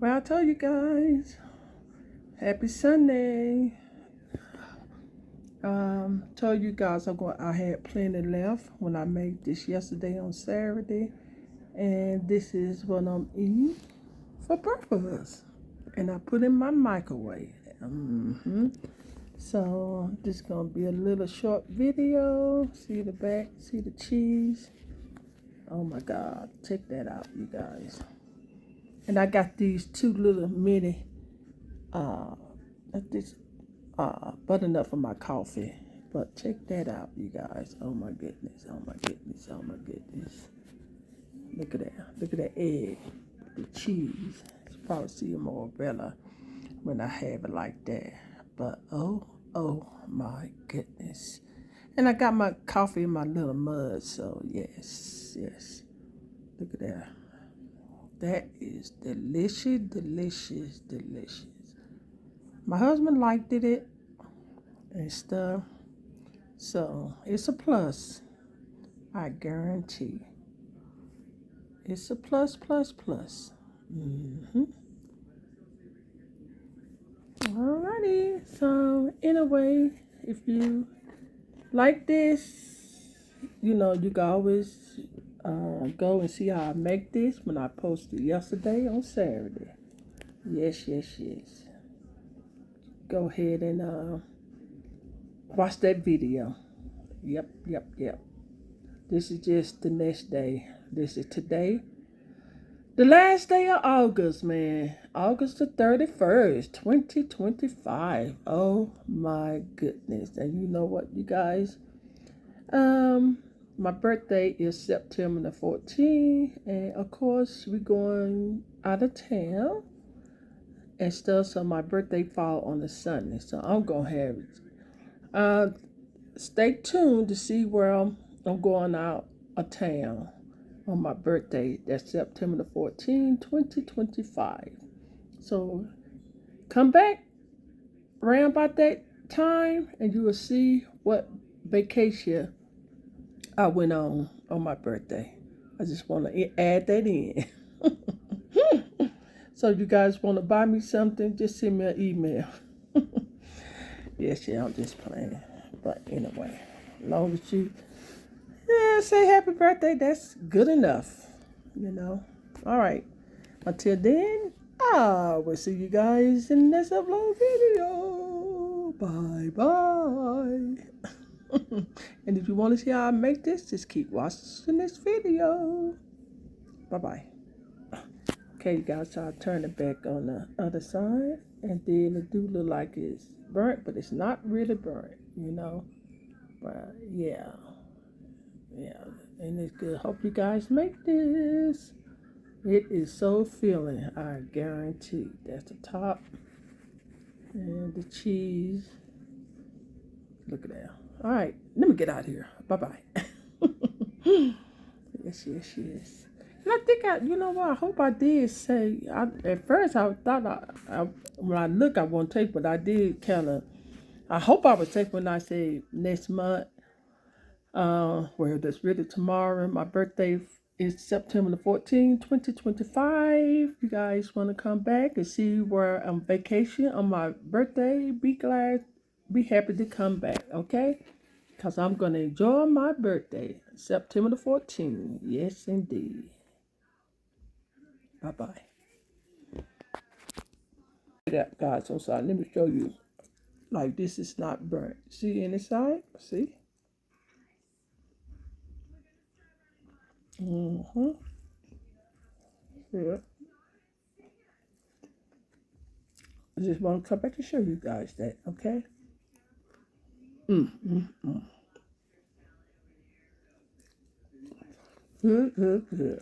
Well, I told you guys, happy Sunday. Told you guys I had plenty left when I made this yesterday on Saturday, and this is what I'm eating for breakfast. And I put in my microwave. So this is gonna be a little short video. See the back, see the cheese. Oh my God, check that out, you guys. And I got these two little mini this button for my coffee. But check that out, you guys. Oh my goodness, oh my goodness, oh my goodness. Look at that. Look at that egg. The cheese. You probably see it more better when I have it like that. But oh my goodness. And I got my coffee in my little mug, so yes. Look at that. That is delicious, delicious, delicious. My husband liked it and stuff. So it's a plus. I guarantee. It's a plus. Alrighty. So anyway, if you like this, you can always go and see how I make this when I posted yesterday on Saturday. Yes. Go ahead and watch that video. Yep. This is just the next day. This is today. The last day of August, man. August the 31st, 2025. Oh my goodness. And you know what, you guys? My birthday is September the 14th. And of course, we're going out of town and stuff. So my birthday fall on a Sunday. So I'm going to have it. Stay tuned to see where I'm going out of town on my birthday. That's September the 14th, 2025. So come back around about that time and you will see what vacation I went on my birthday. I just want to add that in. So if you guys want to buy me something, just send me an email. Yes, I'm just playing. But anyway, as long as you say happy birthday, that's good enough, All right. Until then, I will see you guys in the next upload video. Bye. And if you want to see how I make this, just keep watching this video. Bye. Okay, you guys, so I'll turn it back on the other side. And then it do look like it's burnt, but it's not really burnt, But yeah. And it's good. Hope you guys make this. It is so filling, I guarantee. That's the top. And the cheese. Look at that. All right, let me get out of here. Bye. Yes. And I think I hope I did say, at first I thought when I look, I won't take, but I did I hope I would take when I say next month. Well, that's really tomorrow. My birthday is September the 14th, 2025. You guys want to come back and see where I'm vacation on my birthday? Be happy to come back, okay? Because I'm going to enjoy my birthday, September the 14th. Yes, indeed. Bye. That, guys, I'm sorry. Let me show you. Like, this is not burnt. See inside? See? Yeah. I just want to come back to show you guys that, okay? Good.